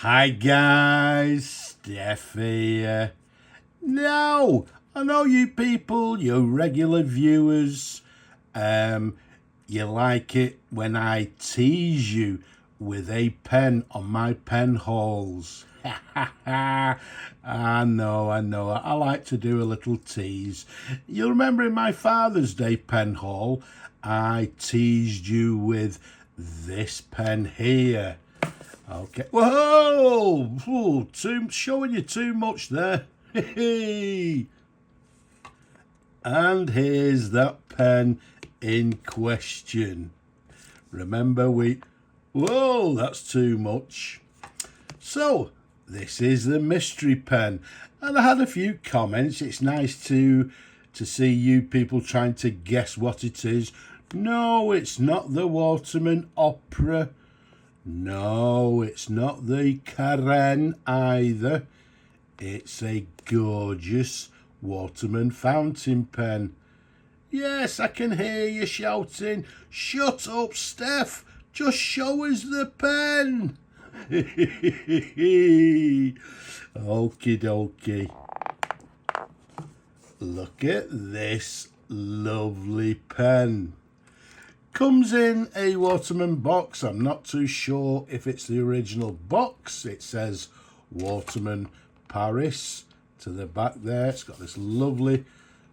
Hi guys, Steph here. Now, I know you people, you regular viewers, you like it when I tease you with a pen on my pen holes. I know, I like to do a little tease. You'll remember in my Father's Day pen haul, I teased you with this pen here. Okay. Whoa! Ooh, showing you too much there. And here's that pen in question. Remember Whoa, that's too much. So, this is the mystery pen. And I had a few comments. It's nice to see you people trying to guess what it is. No, it's not the Waterman Opera. No, it's not the Karen either. It's a gorgeous Waterman fountain pen. Yes, I can hear you shouting, "Shut up, Steph! Just show us the pen!" Okie dokie. Look at this lovely pen. Comes in a Waterman box. I'm not too sure if it's the original box. It says Waterman Paris to the back there. It's got this lovely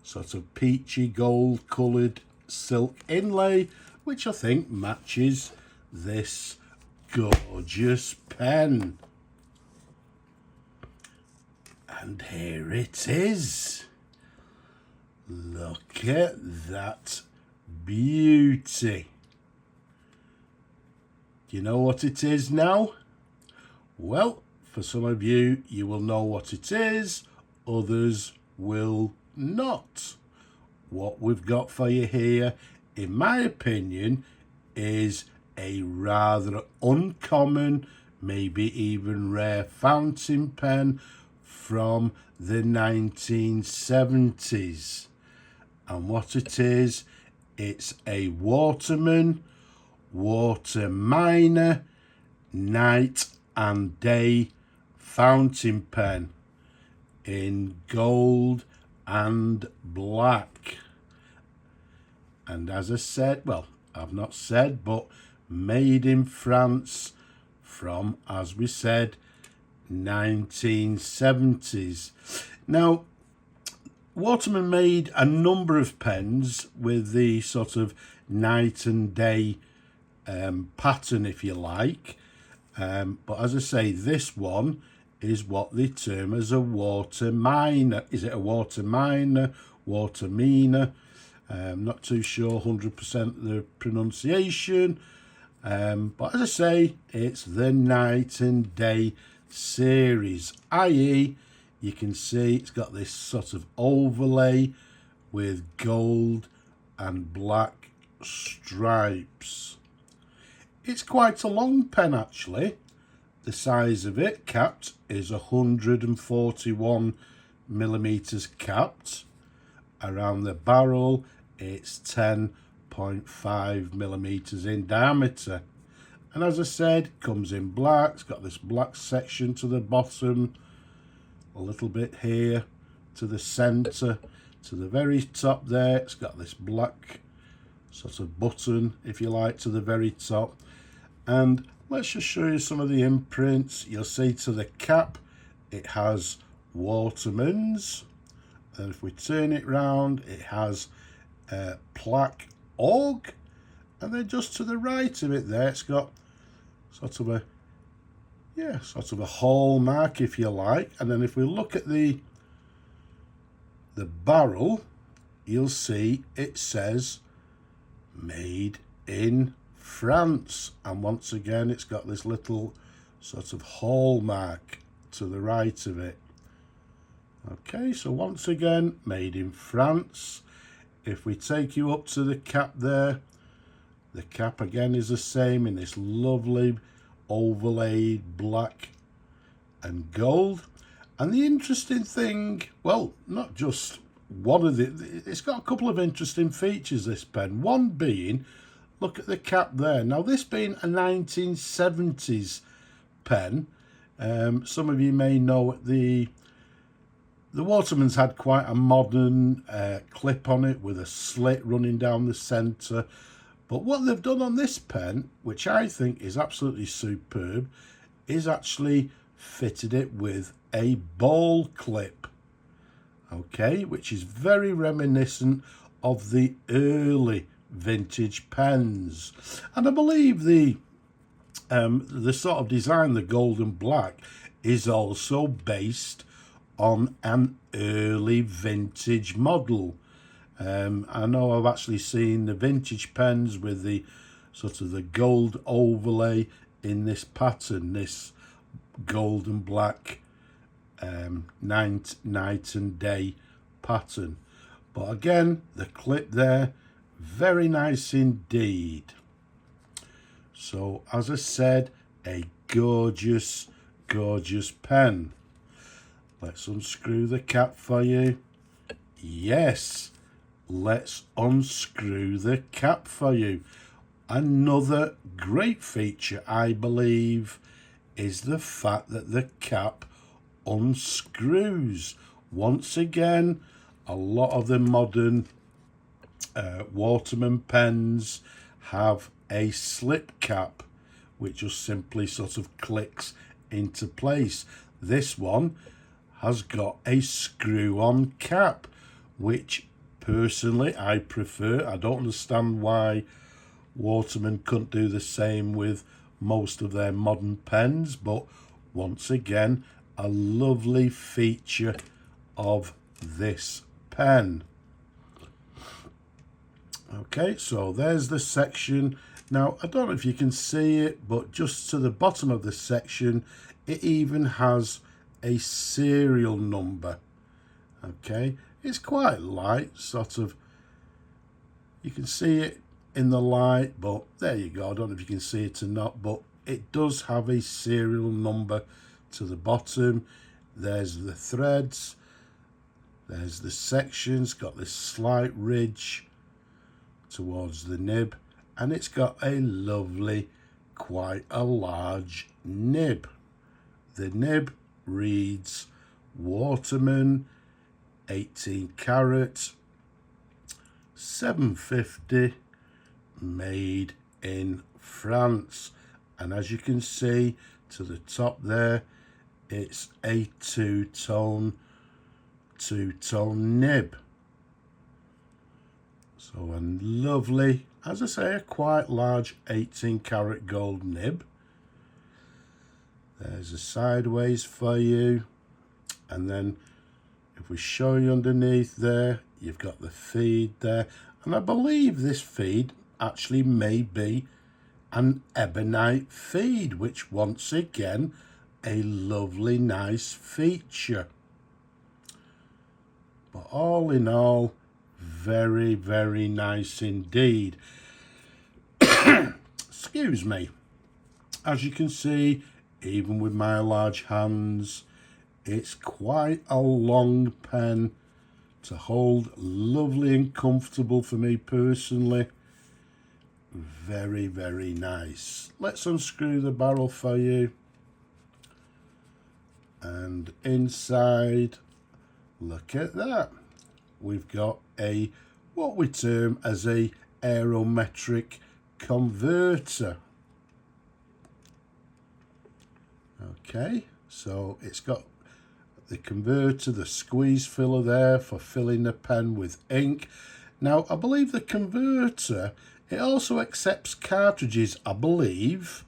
sort of peachy gold coloured silk inlay, which I think matches this gorgeous pen. And here it is. Look at that beauty. Do you know what it is now? Well, for some of you, you will know what it is. Others will not. What we've got for you here, in my opinion, is a rather uncommon, maybe even rare fountain pen from the 1970s. And what it is, it's a Waterman Waterminer night and day fountain pen in gold and black. And as I said, well, I've not said, but made in France from, as we said, 1970s. Now, Waterman made a number of pens with the sort of night and day pattern, if you like. But as I say, this one is what they term as a water miner. Is it a water miner, water miner? Not too sure 100% the pronunciation. But as I say, it's the night and day series, i.e. you can see it's got this sort of overlay with gold and black stripes. It's quite a long pen actually. The size of it capped is 141 millimeters capped. Around the barrel it's 10.5 millimeters in diameter. And as I said, comes in black. It's got this black section to the bottom, a little bit here to the center, to the very top there. It's got this black sort of button, if you like, to the very top. And let's just show you some of the imprints. You'll see to the cap it has Waterman's, and if we turn it round it has plaque org, and then just to the right of it there it's got sort of a hallmark, if you like. And then if we look at the barrel, you'll see it says made in France, and once again it's got this little sort of hallmark to the right of it. Okay, so once again, made in France. If we take you up to the cap there, the cap again is the same in this lovely overlaid black and gold. And the interesting thing, well, not just one of it's got a couple of interesting features, this pen. One being, look at the cap there. Now, this being a 1970s pen, Some of you may know the Waterman's had quite a modern clip on it with a slit running down the centre. But what they've done on this pen, which I think is absolutely superb, is actually fitted it with a ball clip. Okay, which is very reminiscent of the early vintage pens. And I believe the sort of design, the gold and black, is also based on an early vintage model. I know I've actually seen the vintage pens with the sort of the gold overlay in this pattern, this gold and black night and day pattern. But again, the clip there, very nice indeed. So as I said, a gorgeous pen. Let's unscrew the cap for you. Yes, let's unscrew the cap for you. Another great feature, I believe, is the fact that the cap unscrews. Once again, a lot of the modern Waterman pens have a slip cap, which just simply sort of clicks into place. This one has got a screw-on cap, which personally I prefer. I don't understand why Waterman couldn't do the same with most of their modern pens, but once again, a lovely feature of this pen. Okay, so there's the section. Now, I don't know if you can see it, but just to the bottom of the section, it even has a serial number. Okay, it's quite light, sort of. You can see it in the light, but there you go. I don't know if you can see it or not, but it does have a serial number to the bottom. There's the threads. There's the sections, got this slight ridge towards the nib, and it's got a lovely, quite a large nib. The nib reads Waterman 18 karat 750 made in France, and as you can see to the top there, it's a two-tone nib. So a lovely, as I say, a quite large 18 karat gold nib. There's a sideways for you, and then if we show you underneath there, you've got the feed there, and I believe this feed actually may be an ebonite feed, which once again a lovely nice feature. But all in all, very nice indeed. Excuse me. As you can see, even with my large hands, it's quite a long pen to hold. Lovely and comfortable for me personally. Very nice. Let's unscrew the barrel for you. And inside, look at that. We've got a, what we term as a aerometric converter. Okay, so it's got the converter, the squeeze filler there for filling the pen with ink. Now, I believe the converter, it also accepts cartridges, I believe,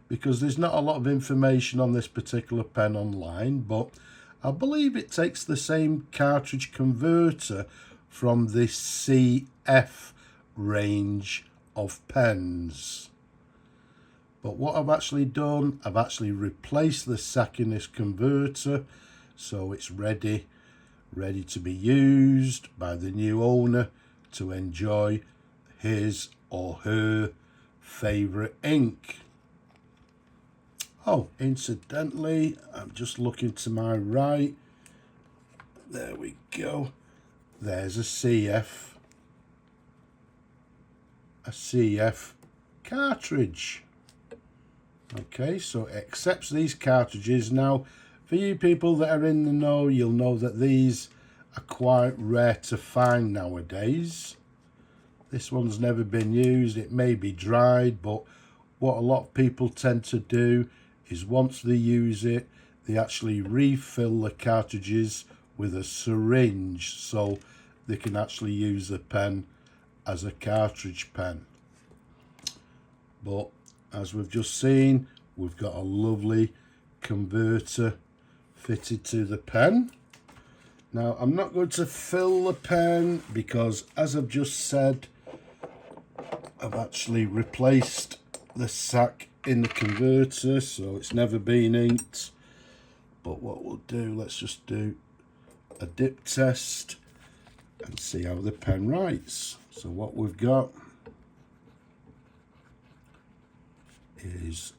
because there's not a lot of information on this particular pen online, but I believe it takes the same cartridge converter from the CF range of pens. But what I've actually done, I've actually replaced the Sakinist converter, so it's ready to be used by the new owner to enjoy his or her favourite ink. Oh, incidentally, I'm just looking to my right. There we go. There's a CF cartridge. Okay, so it accepts these cartridges. Now, for you people that are in the know, you'll know that these are quite rare to find nowadays. This one's never been used. It may be dried, but what a lot of people tend to do is once they use it, they actually refill the cartridges with a syringe so they can actually use the pen as a cartridge pen. But as we've just seen, we've got a lovely converter fitted to the pen. Now, I'm not going to fill the pen because, as I've just said, I've actually replaced the sack in the converter, so it's never been inked. But what we'll do, let's just do a dip test and see how the pen writes. So what we've got is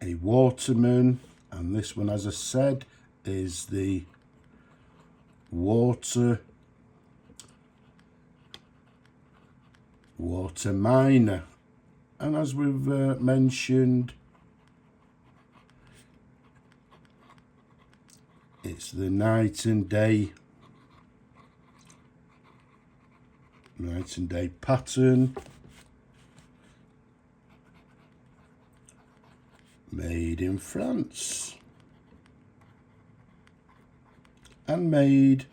a Waterman, and this one, as I said, is the Waterman, and as we've mentioned, it's the night and day pattern, made in France and made,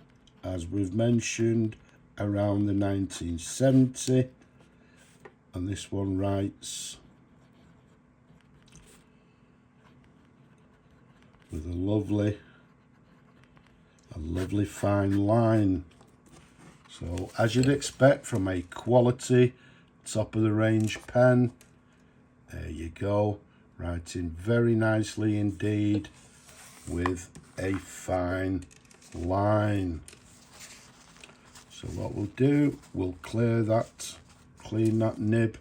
as we've mentioned, around the 1970. And this one writes with a lovely fine line. So as you'd expect from a quality top of the range pen, there you go, writing very nicely indeed with a fine line. So what we'll do, we'll clean that nib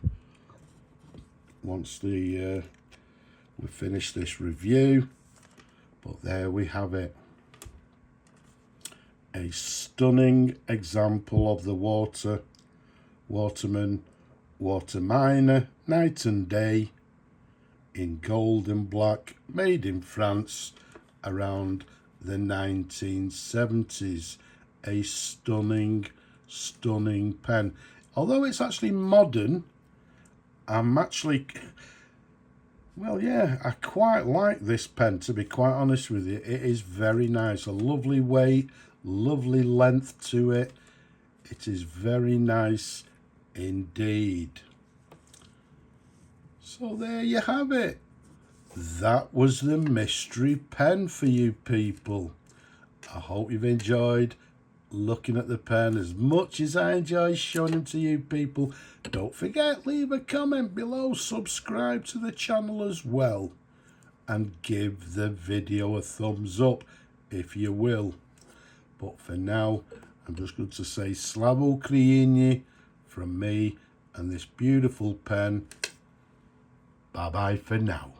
once we finish this review. But there we have it, a stunning example of the Waterman Waterminer night and day in gold and black, made in France around the 1970s. A stunning pen. Although it's actually modern, I quite like this pen, to be quite honest with you. It is very nice, a lovely weight, lovely length to it. It is very nice indeed. So there you have it. That was the mystery pen for you people. I hope you've enjoyed looking at the pen as much as I enjoy showing them to you people. Don't forget, leave a comment below, subscribe to the channel as well, and give the video a thumbs up if you will. But for now, I'm just going to say Slava Ukraini from me and this beautiful pen. Bye bye for now.